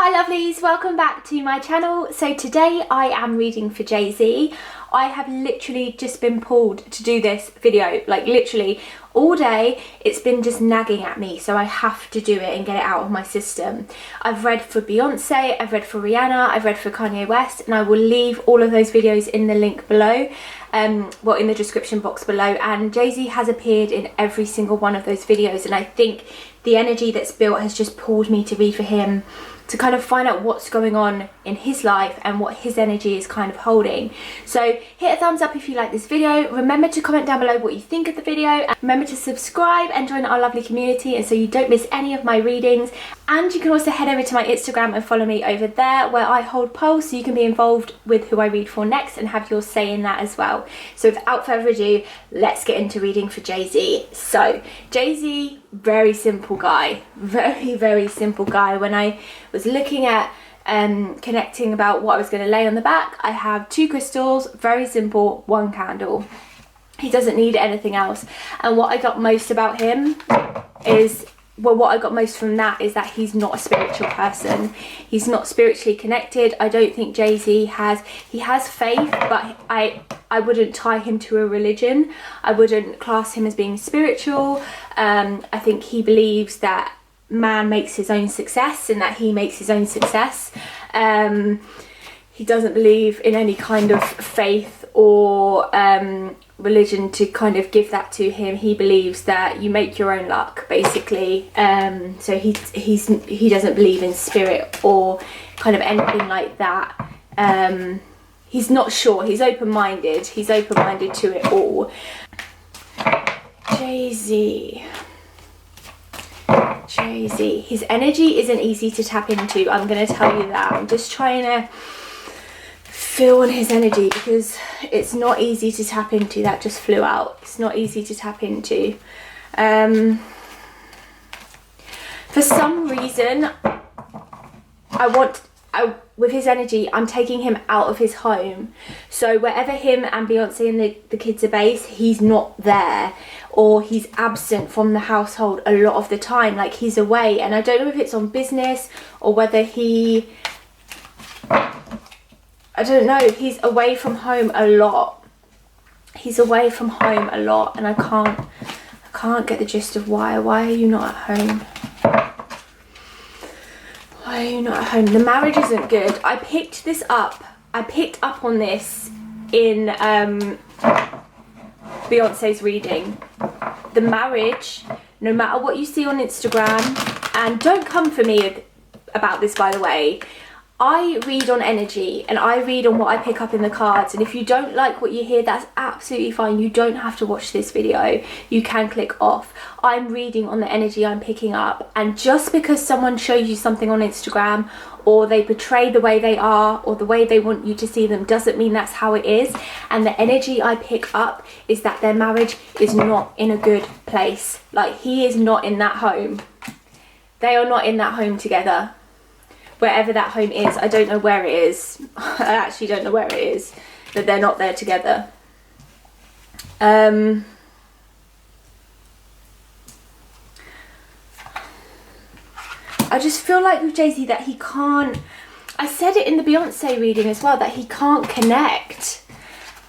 Hi lovelies, welcome back to my channel. So today I am reading for Jay-Z. I have literally just been pulled to do this video, like literally all day. It's been just nagging at me, so I have to do it and get it out of my system. I've read for Beyonce, I've read for Rihanna, I've read for Kanye West, and I will leave all of those videos in the link below, well, in the description box below. And Jay-Z has appeared in every single one of those videos, and I think the energy that's built has just pulled me to read for him, to kind of find out what's going on in his life and what his energy is kind of holding. So hit a thumbs up if you like this video. Remember to comment down below what you think of the video. And remember to subscribe and join our lovely community, and so you don't miss any of my readings. And you can also head over to my Instagram and follow me over there, where I hold polls so you can be involved with who I read for next and have your say in that as well. So without further ado, let's get into reading for Jay-Z. So Jay-Z, very simple guy, very simple guy. When I was looking at connecting about what I was going to lay on the back, I have 2 crystals, very simple, 1 candle. He doesn't need anything else. And what I got most about him is, well, what I got most from that is that he's not a spiritual person. He's not spiritually connected. I don't think Jay-Z has, he has faith, but I wouldn't tie him to a religion. I wouldn't class him as being spiritual. I think he believes that man makes his own success and that he makes his own success. He doesn't believe in any kind of faith or religion to kind of give that to him. He believes that you make your own luck, basically. So he doesn't believe in spirit or kind of anything like that. He's not sure. He's open-minded. He's open-minded to it all. Jay-Z. His energy isn't easy to tap into. I'm going to tell you that. I'm just trying to feel on his energy because it's not easy to tap into. That just flew out. It's not easy to tap into. For some reason, with his energy, I'm taking him out of his home. So wherever him and Beyonce and the kids are based, he's not there, or he's absent from the household a lot of the time. Like, he's away, and I don't know if it's on business or whether I don't know. He's away from home a lot. He's away from home a lot, and I can't get the gist of why. Why are you not at home? Why are you not at home? The marriage isn't good. I picked this up. I picked up on this in Beyonce's reading. The marriage, no matter what you see on Instagram, and don't come for me about this, by the way, I read on energy and I read on what I pick up in the cards, and if you don't like what you hear, that's absolutely fine. You don't have to watch this video. You can click off. I'm reading on the energy I'm picking up, and just because someone shows you something on Instagram or they portray the way they are or the way they want you to see them doesn't mean that's how it is. And the energy I pick up is that their marriage is not in a good place. Like, he is not in that home. They are not in that home together. Wherever that home is, I don't know where it is. I actually don't know where it is, but they're not there together. I just feel like with Jay-Z that he can't, I said it in the Beyonce reading as well, that he can't connect.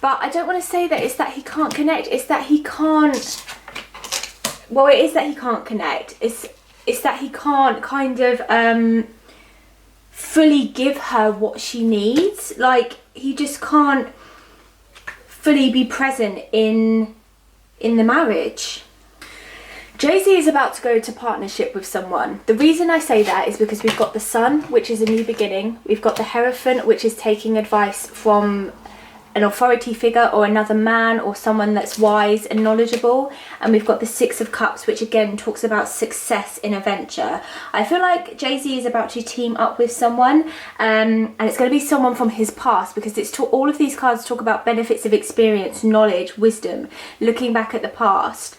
But I don't want to say that it's that he can't connect, it's that he can't, well, it is that he can't connect. It's that he can't kind of fully give her what she needs. Like, he just can't fully be present in the marriage. Jay-Z is about to go into partnership with someone. The reason I say that is because we've got the Sun, which is a new beginning. We've got the Hierophant, which is taking advice from an authority figure or another man or someone that's wise and knowledgeable. And we've got the 6 of Cups, which again talks about success in a venture. I feel like Jay-Z is about to team up with someone, and it's going to be someone from his past, because all of these cards talk about benefits of experience, knowledge, wisdom, looking back at the past.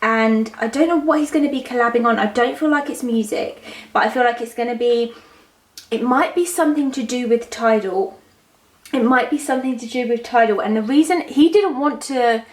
And I don't know what he's going to be collabing on. I don't feel like it's music, but I feel like it's going to be, it might be something to do with Tidal. It might be something to do with Tidal. And the reason he didn't want to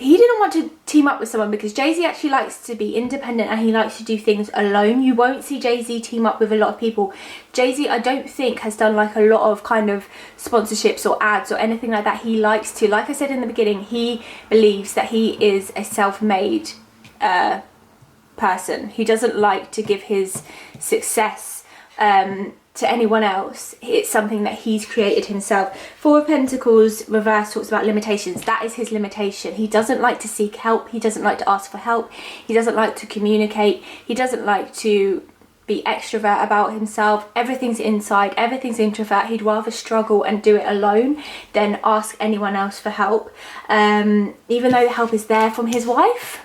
he didn't want to team up with someone because Jay-Z actually likes to be independent and he likes to do things alone. You won't see Jay-Z team up with a lot of people. Jay-Z, I don't think, has done like a lot of kind of sponsorships or ads or anything like that. He likes to, like I said in the beginning, he believes that he is a self-made person. He doesn't like to give his success to anyone else. It's something that he's created himself. Four of Pentacles reverse talks about limitations. That is his limitation. He doesn't like to seek help. He doesn't like to ask for help. He doesn't like to communicate. He doesn't like to be extrovert about himself. Everything's inside, everything's introvert. He'd rather struggle and do it alone than ask anyone else for help, even though the help is there from his wife.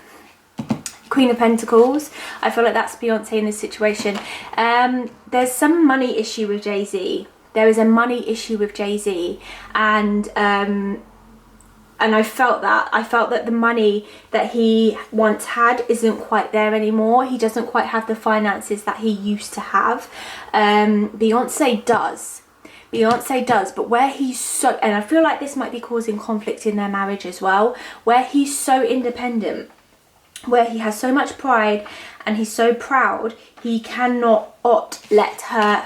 Queen of Pentacles. I feel like that's Beyonce in this situation. There's some money issue with Jay-Z. There is a money issue with Jay-Z, and I felt that the money that he once had isn't quite there anymore. He doesn't quite have the finances that he used to have. Beyonce does, but where he's so, and I feel like this might be causing conflict in their marriage as well, where he's so independent, where he has so much pride and he's so proud, he cannot let her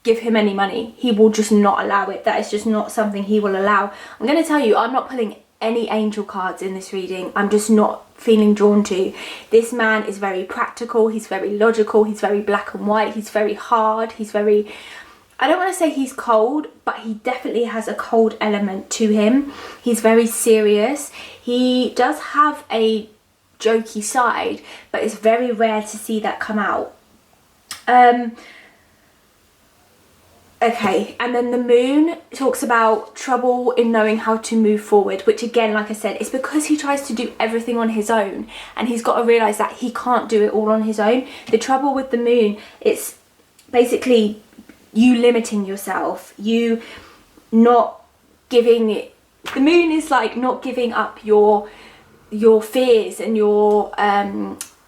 give him any money. He will just not allow it. That is just not something he will allow. I'm going to tell you, I'm not pulling any angel cards in this reading. I'm just not feeling drawn to. This man is very practical, he's very logical, he's very black and white, he's very hard, he's very, I don't want to say he's cold, but he definitely has a cold element to him. He's very serious. He does have a jokey side, but it's very rare to see that come out. Okay, and then the moon talks about trouble in knowing how to move forward, which again, like I said, it's because he tries to do everything on his own, and he's got to realise that he can't do it all on his own. The trouble with the moon, it's basically you limiting yourself, you not giving it. The moon is like not giving up your fears and your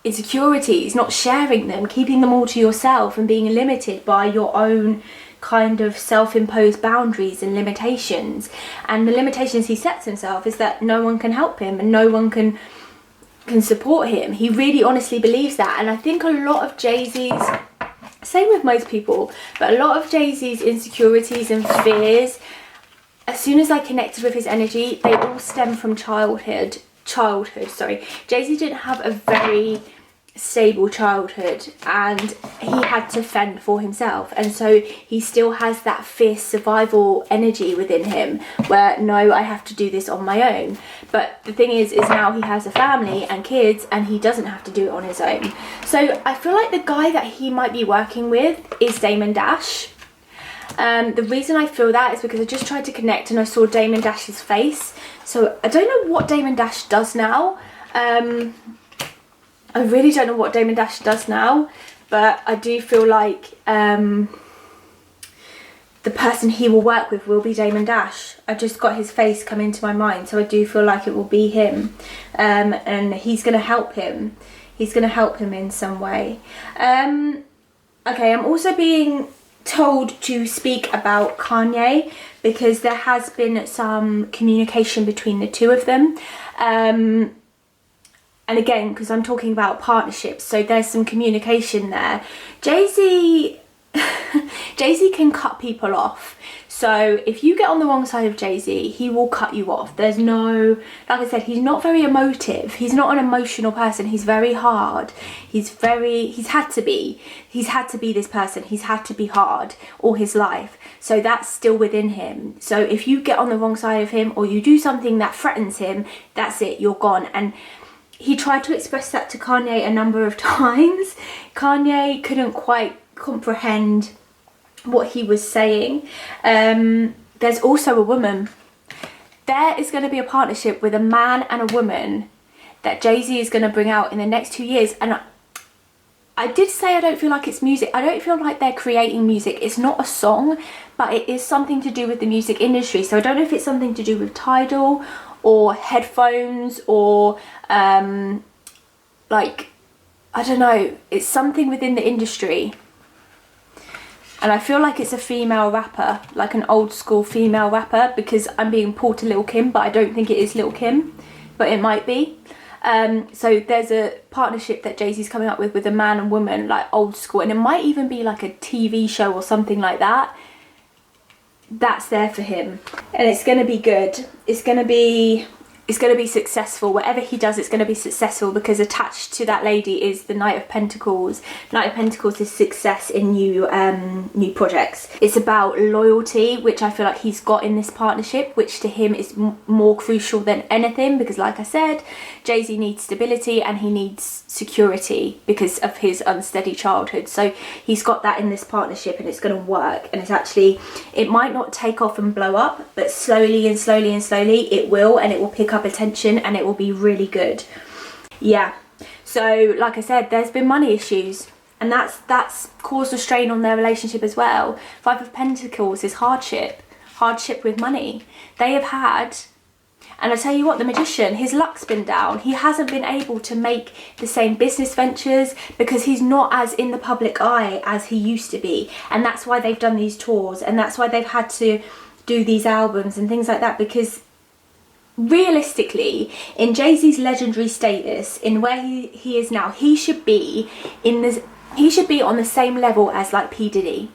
insecurities, not sharing them, keeping them all to yourself and being limited by your own kind of self-imposed boundaries and limitations. And the limitations he sets himself is that no one can help him and no one can support him. He really honestly believes that, and I think a lot of Jay-Z's, same with most people, but a lot of Jay-Z's insecurities and fears, as soon as I connected with his energy, they all stem from childhood. Jay-Z didn't have a very stable childhood and he had to fend for himself, and so he still has that fierce survival energy within him where, no, I have to do this on my own. But the thing is now he has a family and kids and he doesn't have to do it on his own. So I feel like the guy that he might be working with is Damon Dash. The reason I feel that is because I just tried to connect and I saw Damon Dash's face. So I don't know what Damon Dash does now. I really don't know what Damon Dash does now, but I do feel like the person he will work with will be Damon Dash. I just got his face come into my mind, so I do feel like it will be him, and he's going to help him. He's going to help him in some way. Okay, I'm also being told to speak about Kanye because there has been some communication between the two of them. And again, because I'm talking about partnerships, so there's some communication there. Jay-Z can cut people off. So if you get on the wrong side of Jay-Z, he will cut you off. There's no, like I said, he's not very emotive. He's not an emotional person. He's very hard. He's had to be this person. He's had to be hard all his life. So that's still within him. So if you get on the wrong side of him or you do something that threatens him, that's it, you're gone. And he tried to express that to Kanye a number of times. Kanye couldn't quite comprehend what he was saying. There's also a woman. There is going to be a partnership with a man and a woman that Jay-Z is going to bring out in the next 2 years. And I did say I don't feel like it's music. I don't feel like they're creating music. It's not a song, but it is something to do with the music industry. So I don't know if it's something to do with Tidal or headphones or like, I don't know, it's something within the industry. And I feel like it's a female rapper, like an old school female rapper, because I'm being pulled to Lil' Kim, but I don't think it is Lil' Kim, but it might be. So there's a partnership that Jay-Z's coming up with a man and woman, like old school, and it might even be like a TV show or something like that. That's there for him, and it's going to be good. It's going to be successful. Whatever he does, it's going to be successful, because attached to that lady is the Knight of Pentacles. Knight of Pentacles is success in new projects. It's about loyalty, which I feel like he's got in this partnership, which to him is more crucial than anything, because like I said, Jay-Z needs stability and he needs security because of his unsteady childhood. So he's got that in this partnership, and it's going to work. And it's actually, it might not take off and blow up, but slowly and slowly and slowly it will, and it will pick up attention, and it will be really good. Yeah, so like I said, there's been money issues, and that's caused a strain on their relationship as well. Five of Pentacles is hardship with money they have had. And I tell you what, the Magician, his luck's been down. He hasn't been able to make the same business ventures because he's not as in the public eye as he used to be, and that's why they've done these tours, and that's why they've had to do these albums and things like that, because realistically, in Jay-Z's legendary status, in where he is now, he should be on the same level as like P. Diddy,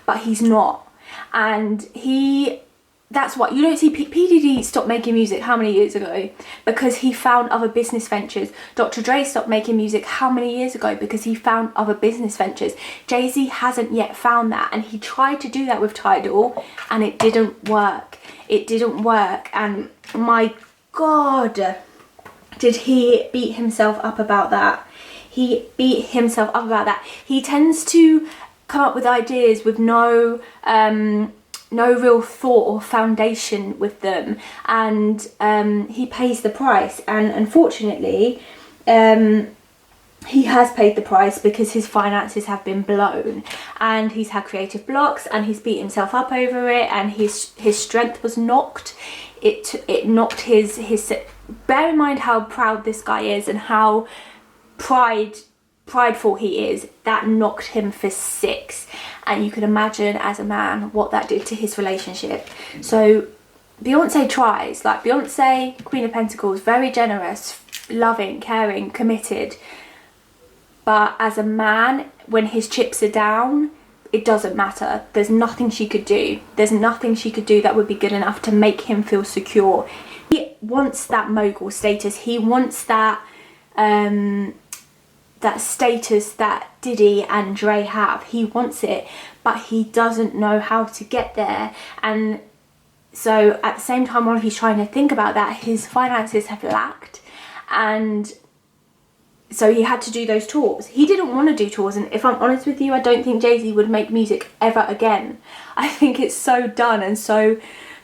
but he's not. And that's what you don't see. P. Diddy stopped making music how many years ago? Because he found other business ventures. Dr. Dre stopped making music how many years ago? Because he found other business ventures. Jay-Z hasn't yet found that, and he tried to do that with Tidal, and it didn't work. It didn't work, and my God, did he beat himself up about that. He beat himself up about that. He tends to come up with ideas with no real thought or foundation with them, and he pays the price. And unfortunately, he has paid the price because his finances have been blown, and he's had creative blocks, and he's beat himself up over it, and his strength was knocked. It knocked his. Bear in mind how proud this guy is and how prideful he is. That knocked him for 6, and you can imagine as a man what that did to his relationship. So Beyonce tries, like Beyonce, Queen of Pentacles, very generous, loving, caring, committed. But as a man, when his chips are down, it doesn't matter. There's nothing she could do. There's nothing she could do that would be good enough to make him feel secure. He wants that mogul status. He wants that that status that Diddy and Dre have. He wants it, but he doesn't know how to get there. And so at the same time, while he's trying to think about that, his finances have lacked, and so he had to do those tours. He didn't want to do tours, and if I'm honest with you, I don't think Jay-Z would make music ever again. I think it's so done and so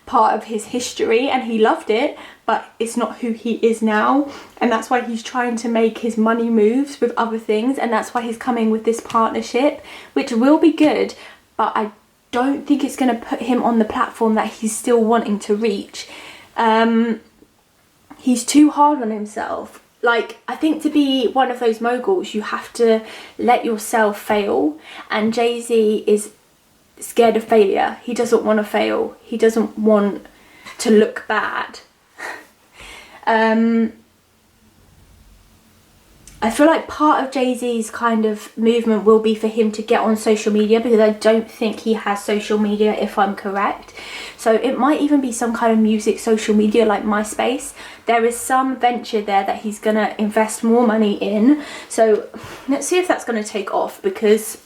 part of his history, and he loved it, but it's not who he is now. And that's why he's trying to make his money moves with other things, and that's why he's coming with this partnership, which will be good, but I don't think it's going to put him on the platform that he's still wanting to reach. He's too hard on himself. Like, I think to be one of those moguls, you have to let yourself fail. And Jay-Z is scared of failure. He doesn't want to fail. He doesn't want to look bad. I feel like part of Jay-Z's kind of movement will be for him to get on social media, because I don't think he has social media, if I'm correct. So it might even be some kind of music social media like MySpace. There is some venture there that he's going to invest more money in. So let's see if that's going to take off, because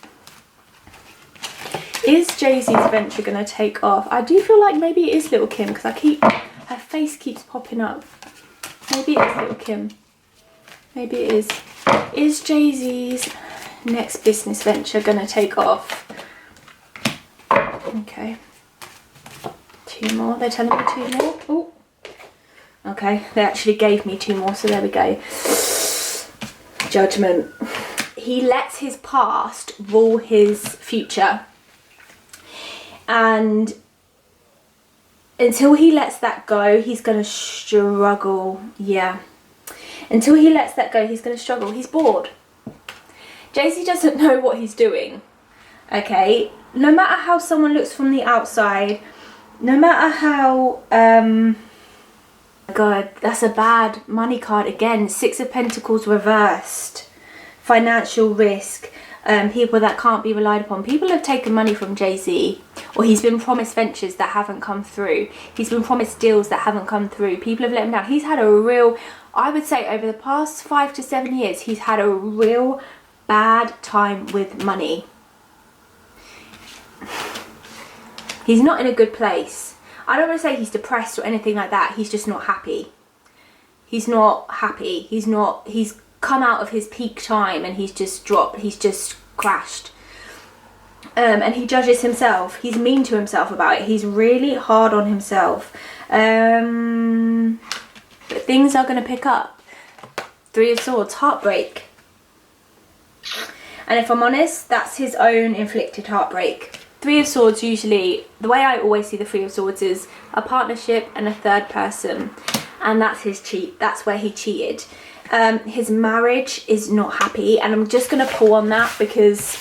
is Jay-Z's venture going to take off? I do feel like maybe it is Lil' Kim, because her face keeps popping up. Maybe it is Lil' Kim. Maybe it is. Is Jay-Z's next business venture going to take off? Okay. 2 more. They're telling me 2 more. Oh. Okay. They actually gave me 2 more, so there we go. Judgment. He lets his past rule his future. And until he lets that go, he's going to struggle. Yeah. Until he lets that go, he's going to struggle. He's bored. Jay-Z doesn't know what he's doing. Okay, no matter how someone looks from the outside, no matter how, God, that's a bad money card again. 6 of Pentacles reversed. Financial risk. People that can't be relied upon. People have taken money from Jay-Z, or he's been promised ventures that haven't come through. He's been promised deals that haven't come through. People have let him down. He's had a real, I would say over the past 5 to 7 years, he's had a real bad time with money. He's not in a good place. I don't want to say he's depressed or anything like that. He's just not happy. He's not happy. He's come out of his peak time and he's just dropped. He's just crashed. And he judges himself. He's mean to himself about it. He's really hard on himself. But things are going to pick up. 3 of Swords, heartbreak. And if I'm honest, that's his own inflicted heartbreak. 3 of Swords, usually, the way I always see the 3 of Swords is a partnership and a third person. And that's his cheat. That's where he cheated. His marriage is not happy. And I'm just going to pull on that because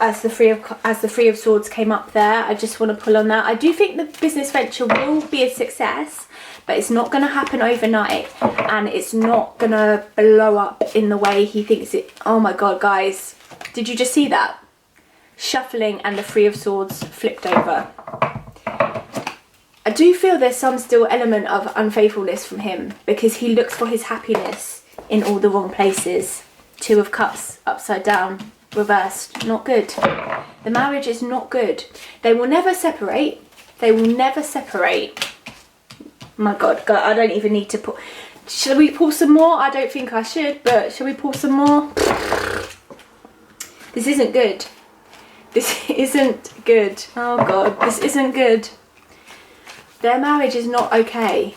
as the 3 of Swords came up there, I just want to pull on that. I do think the business venture will be a success, but it's not going to happen overnight, and it's not going to blow up in the way he thinks it. Oh my God, guys, did you just see that? Shuffling and the 3 of Swords flipped over. I do feel there's some still element of unfaithfulness from him because he looks for his happiness in all the wrong places. 2 of Cups upside down, reversed, not good. The marriage is not good. They will never separate. They will never separate. My God, I don't even need to pull. Should we pull some more? I don't think I should, but shall we pull some more? This isn't good. This isn't good. Oh God, this isn't good. Their marriage is not okay.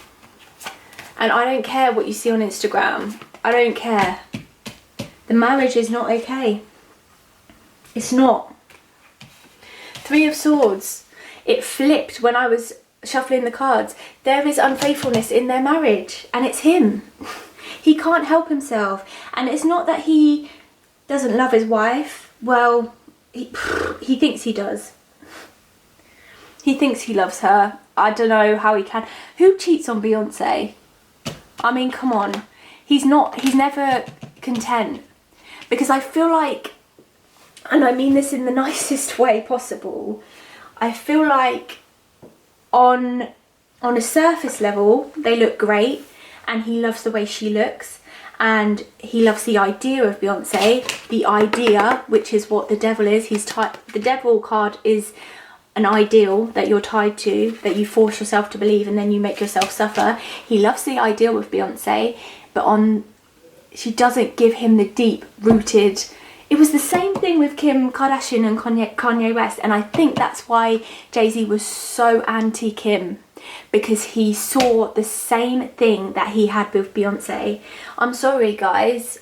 And I don't care what you see on Instagram. I don't care. The marriage is not okay. It's not. 3 of Swords. It flipped when I was shuffling the cards. There is unfaithfulness in their marriage, and it's him. He can't help himself. And it's not that he doesn't love his wife. Well, he thinks he does. He thinks he loves her. I don't know how he can. Who cheats on Beyonce? I mean, come on. He's never content. Because I feel like, and I mean this in the nicest way possible, I feel like on a surface level, they look great, and he loves the way she looks, and he loves the idea of Beyonce, the idea, which is what the devil is. The devil card is an ideal that you're tied to, that you force yourself to believe and then you make yourself suffer. He loves the ideal of Beyonce, but she doesn't give him the deep rooted. It was the same thing with Kim Kardashian and Kanye West, and I think that's why Jay-Z was so anti-Kim, because he saw the same thing that he had with Beyonce. I'm sorry guys,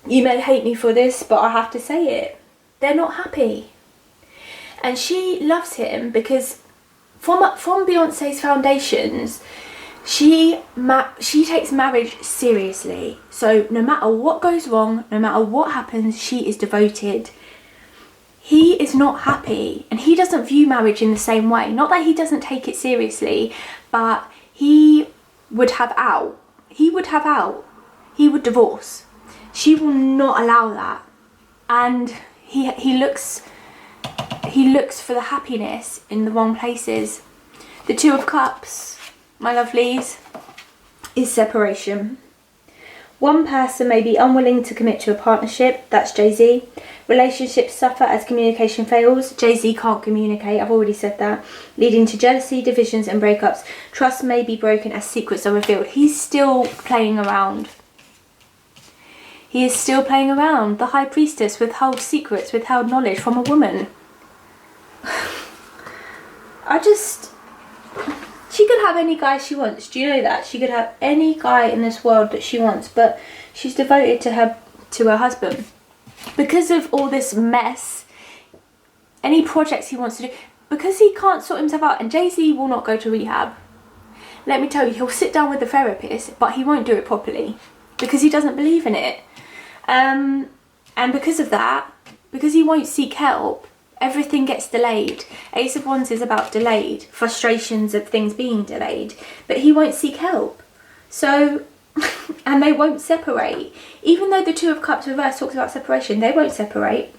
you may hate me for this, but I have to say it. They're not happy. And she loves him because from Beyonce's foundations, she takes marriage seriously. So no matter what goes wrong, no matter what happens, she is devoted. He is not happy, and he doesn't view marriage in the same way. Not that he doesn't take it seriously, but he would have out. He would have out. He would divorce. She will not allow that. And he looks for the happiness in the wrong places. The 2 of Cups, my lovelies, is separation. One person may be unwilling to commit to a partnership. That's Jay-Z. Relationships suffer as communication fails. Jay-Z can't communicate. I've already said that. Leading to jealousy, divisions and breakups. Trust may be broken as secrets are revealed. He's still playing around. He is still playing around. The High Priestess withheld secrets, withheld knowledge from a woman. She could have any guy she wants. Do you know that? She could have any guy in this world that she wants, but she's devoted to her husband. Because of all this mess, any projects he wants to do, because he can't sort himself out, and Jay-Z will not go to rehab. Let me tell you, he'll sit down with the therapist, but he won't do it properly because he doesn't believe in it. And because of that, because he won't seek help, everything gets delayed. Ace of Wands is about delayed, frustrations of things being delayed, but he won't seek help. So, and they won't separate. Even though the Two of Cups reverse talks about separation, they won't separate.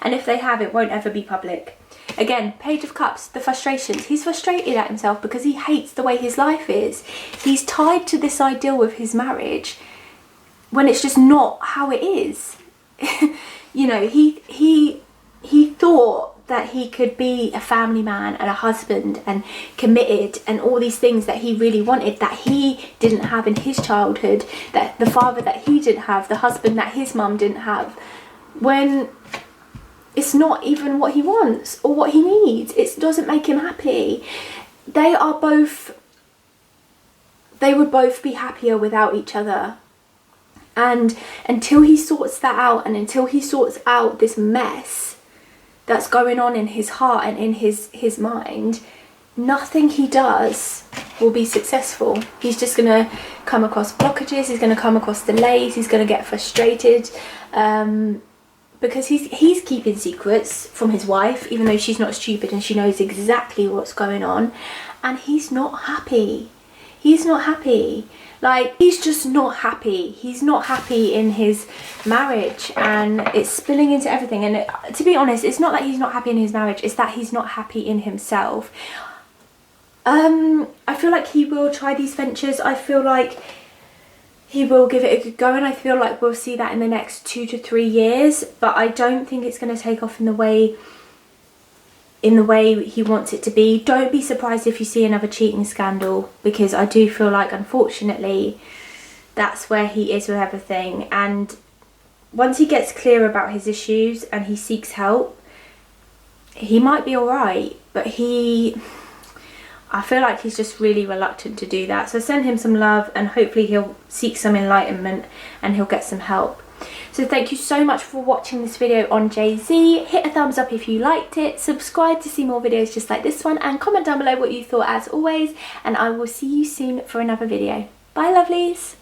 And if they have, it won't ever be public. Again, Page of Cups, the frustrations. He's frustrated at himself because he hates the way his life is. He's tied to this ideal of his marriage when it's just not how it is. You know, he thought that he could be a family man and a husband and committed and all these things that he really wanted, that he didn't have in his childhood, that the father that he didn't have, the husband that his mum didn't have, when it's not even what he wants or what he needs. It doesn't make him happy. They would both be happier without each other. And until he sorts that out, and until he sorts out this mess that's going on in his heart and in his mind, nothing he does will be successful. He's just going to come across blockages, he's going to come across delays, he's going to get frustrated, because he's keeping secrets from his wife, even though she's not stupid and she knows exactly what's going on, and he's not happy. He's not happy. Like, he's just not happy. He's not happy in his marriage, and it's spilling into everything. And to be honest, it's not that he's not happy in his marriage, it's that he's not happy in himself. I feel like he will try these ventures. I feel like he will give it a good go, and I feel like we'll see that in the next 2 to 3 years, but I don't think it's going to take off in the way he wants it to be. Don't be surprised if you see another cheating scandal, because I do feel like, unfortunately, that's where he is with everything. And once he gets clear about his issues and he seeks help, he might be alright, but I feel like he's just really reluctant to do that. So send him some love, and hopefully he'll seek some enlightenment and he'll get some help. So thank you so much for watching this video on Jay-Z. Hit a thumbs up if you liked it, subscribe to see more videos just like this one, and comment down below what you thought as always, and I will see you soon for another video. Bye, lovelies.